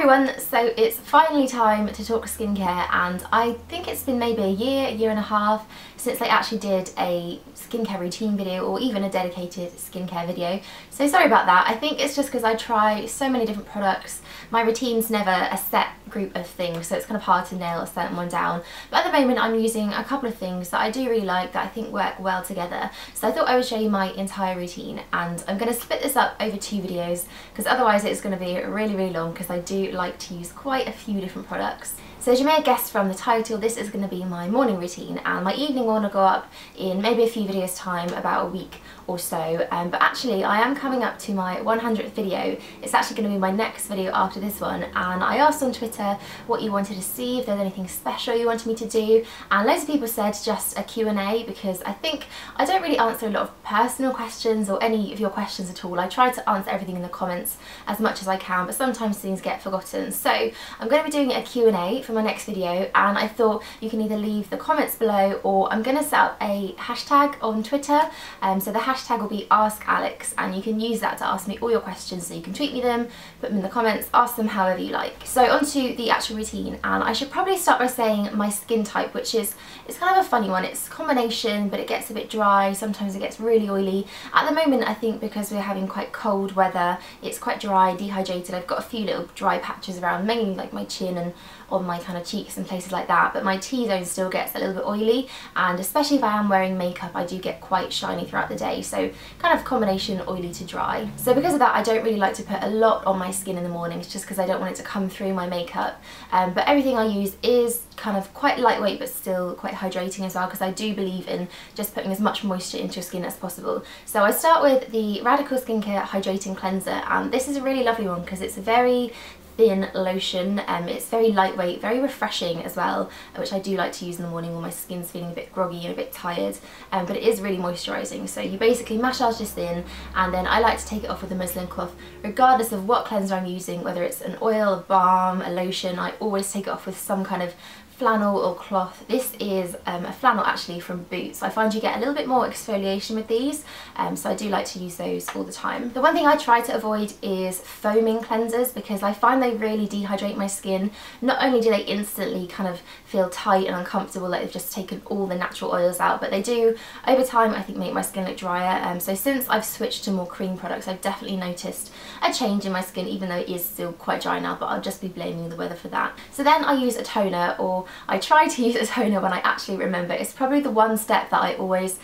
everyone, so it's finally time to talk skincare, and I think it's been maybe a year and a half since I actually did a skincare routine video or even a dedicated skincare video. So sorry about that. I think it's just because I try so many different products. My routine's never a set group of things, so it's kind of hard to nail a certain one down. But at the moment I'm using a couple of things that I do really like that I think work well together. So I thought I would show you my entire routine, and I'm going to split this up over 2 videos because otherwise it's going to be really long, because I do like to use quite a few different products. So as you may have guessed from the title, this is going to be my morning routine, and my evening one will go up in maybe a few videos time, about a week or so. But actually I am coming up to my 100th video. It's actually going to be my next video after this one, and I asked on Twitter what you wanted to see, if there's anything special you wanted me to do, and loads of people said just a Q&A, because I think I don't really answer a lot of personal questions or any of your questions at all. I try to answer everything in the comments as much as I can, but sometimes things get forgotten. So I'm going to be doing a Q&A for my next video, and I thought you can either leave the comments below, or I'm going to set up a hashtag on Twitter. So the hashtag will be Ask Alex, and you can use that to ask me all your questions. So you can tweet me them, put them in the comments, ask them however you like. So onto the actual routine, and I should probably start by saying my skin type, which is, it's kind of a funny one. It's a combination, but it gets a bit dry, sometimes it gets really oily. At the moment I think because we're having quite cold weather, it's quite dry, dehydrated. I've got a few little dry patches around, mainly like my chin and on my kind of cheeks and places like that, but my T-zone still gets a little bit oily, and especially if I am wearing makeup I do get quite shiny throughout the day, so kind of combination oily to dry. So because of that I don't really like to put a lot on my skin in the mornings, just because I don't want it to come through my makeup. But everything I use is kind of quite lightweight but still quite hydrating as well, because I do believe in just putting as much moisture into your skin as possible. So I start with the Radical Skincare Hydrating Cleanser, and this is a really lovely one because it's a very thin lotion. It's very lightweight, very refreshing as well, which I do like to use in the morning when my skin's feeling a bit groggy and a bit tired, but it is really moisturising. So you basically massage this in, and then I like to take it off with a muslin cloth regardless of what cleanser I'm using, whether it's an oil, a balm, a lotion. I always take it off with some kind of flannel or cloth. This is a flannel actually from Boots. I find you get a little bit more exfoliation with these, so I do like to use those all the time. The one thing I try to avoid is foaming cleansers, because I find they really dehydrate my skin. Not only do they instantly kind of feel tight and uncomfortable, like they've just taken all the natural oils out, but they do over time I think make my skin look drier. So since I've switched to more cream products I've definitely noticed a change in my skin, even though it is still quite dry now, but I'll just be blaming the weather for that. So then I use a toner, or I try to use a toner when I actually remember. It's probably the one step that I always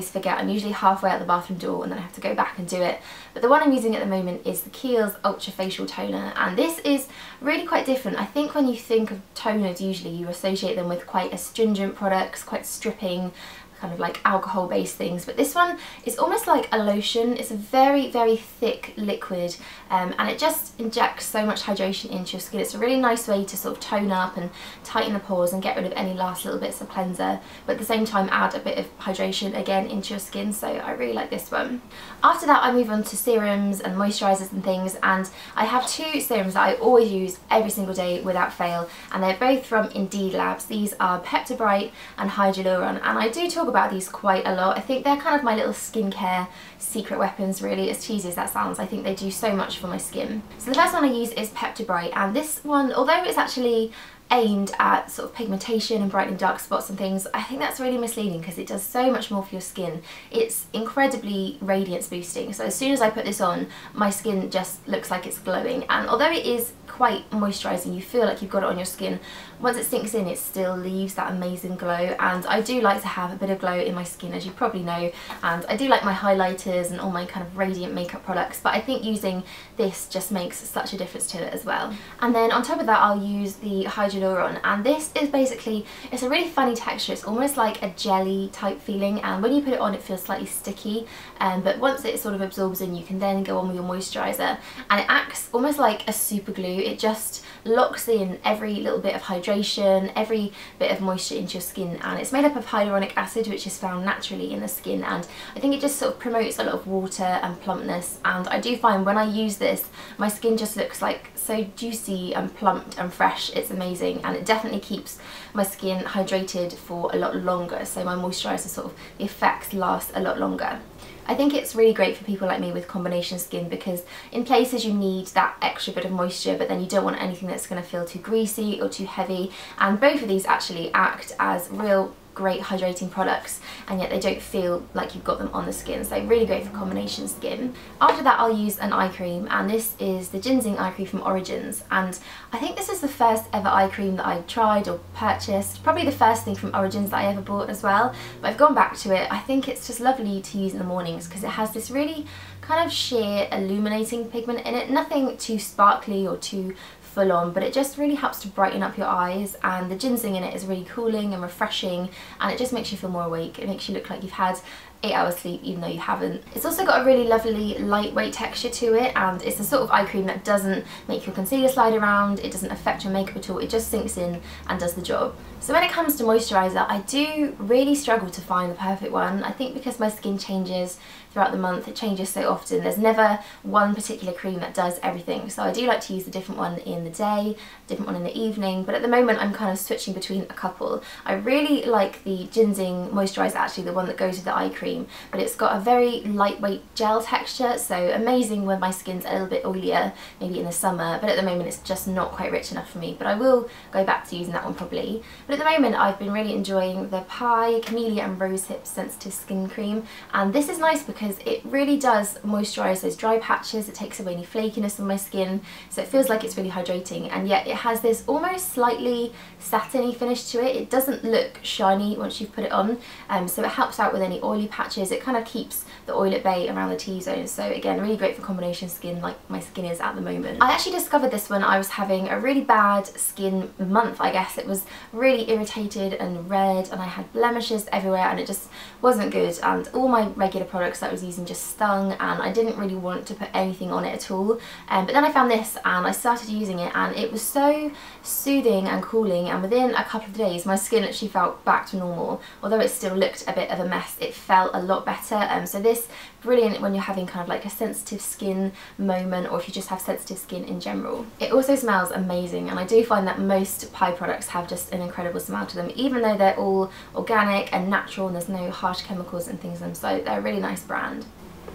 forget. I'm usually halfway out the bathroom door and then I have to go back and do it. But the one I'm using at the moment is the Kiehls Ultra Facial Toner, and this is really quite different. I think when you think of toners usually you associate them with quite astringent products, quite stripping, kind of like alcohol based things, but this one is almost like a lotion. It's a very thick liquid, and it just injects so much hydration into your skin. It's a really nice way to sort of tone up and tighten the pores and get rid of any last little bits of cleanser, but at the same time add a bit of hydration again into your skin, so I really like this one. After that I move on to serums and moisturisers and things, and I have 2 serums that I always use every single day without fail, and they're both from Indeed Labs. These are Pepta-Bright and Hydraluron, and I do talk about these quite a lot. I think they're kind of my little skincare secret weapons, really, as cheesy as that sounds. I think they do so much for my skin. So the first one I use is Pepta-Bright, and this one, although it's actually aimed at sort of pigmentation and brightening dark spots and things, I think that's really misleading because it does so much more for your skin. It's incredibly radiance boosting, so as soon as I put this on my skin just looks like it's glowing, and although it is quite moisturising, you feel like you've got it on your skin, once it sinks in it still leaves that amazing glow. And I do like to have a bit of glow in my skin, as you probably know, and I do like my highlighters and all my kind of radiant makeup products, but I think using this just makes such a difference to it as well. And then on top of that I'll use the Hydraluron, and this is basically, it's a really funny texture. It's almost like a jelly type feeling, and when you put it on it feels slightly sticky, but once it sort of absorbs in you can then go on with your moisturiser, and it acts almost like a super glue. It just locks in every little bit of hydration, every bit of moisture into your skin, and it's made up of hyaluronic acid, which is found naturally in the skin, and I think it just sort of promotes a lot of water and plumpness. And I do find when I use this my skin just looks like so juicy and plumped and fresh. It's amazing. moisturising, and it definitely keeps my skin hydrated for a lot longer, so my moisturiser sort of, the effects last a lot longer. I think it's really great for people like me with combination skin, because in places you need that extra bit of moisture, but then you don't want anything that's going to feel too greasy or too heavy, and both of these actually act as real great hydrating products, and yet they don't feel like you've got them on the skin, so really great for combination skin. After that I'll use an eye cream, and this is the GinZing eye cream from Origins, and I think this is the first ever eye cream that I tried or purchased, probably the first thing from Origins that I ever bought as well, but I've gone back to it. I think it's just lovely to use in the mornings because it has this really kind of sheer illuminating pigment in it, nothing too sparkly or too full on, but it just really helps to brighten up your eyes, and the ginseng in it is really cooling and refreshing, and it just makes you feel more awake. It makes you look like you've had 8 hours sleep even though you haven't. It's also got a really lovely lightweight texture to it, and it's the sort of eye cream that doesn't make your concealer slide around, it doesn't affect your makeup at all, it just sinks in and does the job. So when it comes to moisturiser, I do really struggle to find the perfect one. I think because my skin changes throughout the month, it changes so often, there's never one particular cream that does everything. So I do like to use a different one in the day, a different one in the evening, but at the moment I'm kind of switching between a couple. I really like the GinZing moisturiser, actually the one that goes with the eye cream, but it's got a very lightweight gel texture, so amazing when my skin's a little bit oilier, maybe in the summer, but at the moment it's just not quite rich enough for me, but I will go back to using that one probably. But at the moment I've been really enjoying the Pie, Camellia and Rosehip Sensitive Skin Cream, and this is nice because it really does moisturise those dry patches, it takes away any flakiness on my skin, so it feels like it's really hydrating, and yet it has this almost slightly satiny finish to it. It doesn't look shiny once you've put it on, so it helps out with any oily patches. It kind of keeps the oil at bay around the T-zone, so again really great for combination skin like my skin is at the moment. I actually discovered this when I was having a really bad skin month, I guess. It was really irritated and red, and I had blemishes everywhere, and it just wasn't good, and all my regular products that I was using just stung, and I didn't really want to put anything on it at all. But then I found this and I started using it, and it was so soothing and cooling, and within a couple of days my skin actually felt back to normal. Although it still looked a bit of a mess, it felt a lot better. So this, brilliant when you're having kind of like a sensitive skin moment, or if you just have sensitive skin in general. It also smells amazing, and I do find that most Pie products have just an incredible smell to them, even though they're all organic and natural and there's no harsh chemicals and things in them, so they're a really nice brand.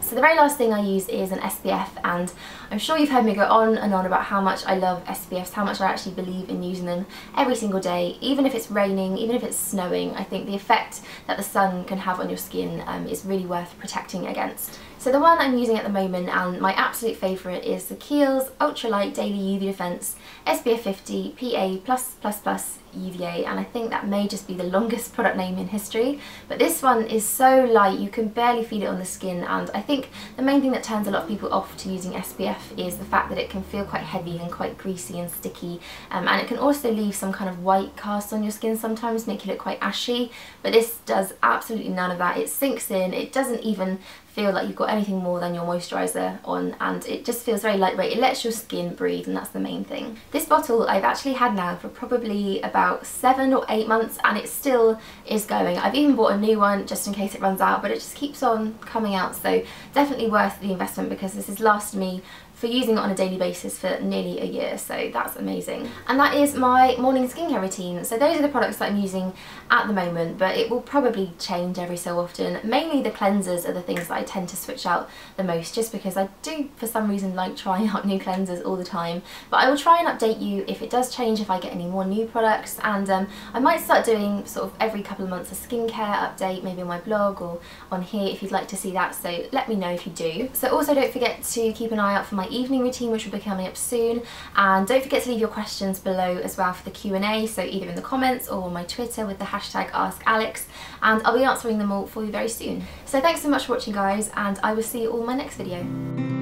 So the very last thing I use is an SPF, and I'm sure you've heard me go on and on about how much I love SPFs, how much I actually believe in using them every single day, even if it's raining, even if it's snowing. I think the effect that the sun can have on your skin is really worth protecting against. So the one I'm using at the moment, and my absolute favourite, is the Kiehls Ultralight Daily UV Defense SPF 50 PA+++ UVA, and I think that may just be the longest product name in history, but this one is so light you can barely feel it on the skin, and I think the main thing that turns a lot of people off to using SPF is the fact that it can feel quite heavy and quite greasy and sticky, and it can also leave some kind of white cast on your skin sometimes, make you look quite ashy, but this does absolutely none of that. It sinks in, it doesn't even feel like you've got anything more than your moisturiser on, and it just feels very lightweight. It lets your skin breathe, and that's the main thing. This bottle I've actually had now for probably about 7 or 8 months, and it still is going. I've even bought a new one just in case it runs out, but it just keeps on coming out, so definitely worth the investment because this has lasted me for using it on a daily basis for nearly a year, so that's amazing. And that is my morning skincare routine. So those are the products that I'm using at the moment, but it will probably change every so often. Mainly the cleansers are the things that I tend to switch out the most, just because I do for some reason like trying out new cleansers all the time. But I will try and update you if it does change, if I get any more new products, and I might start doing sort of every couple of months a skincare update, maybe on my blog or on here if you'd like to see that, so let me know if you do. So also don't forget to keep an eye out for my evening routine, which will be coming up soon, and don't forget to leave your questions below as well for the Q&A, so either in the comments or on my Twitter with the hashtag #AskAlex, and I'll be answering them all for you very soon. So thanks so much for watching guys, and I will see you all in my next video.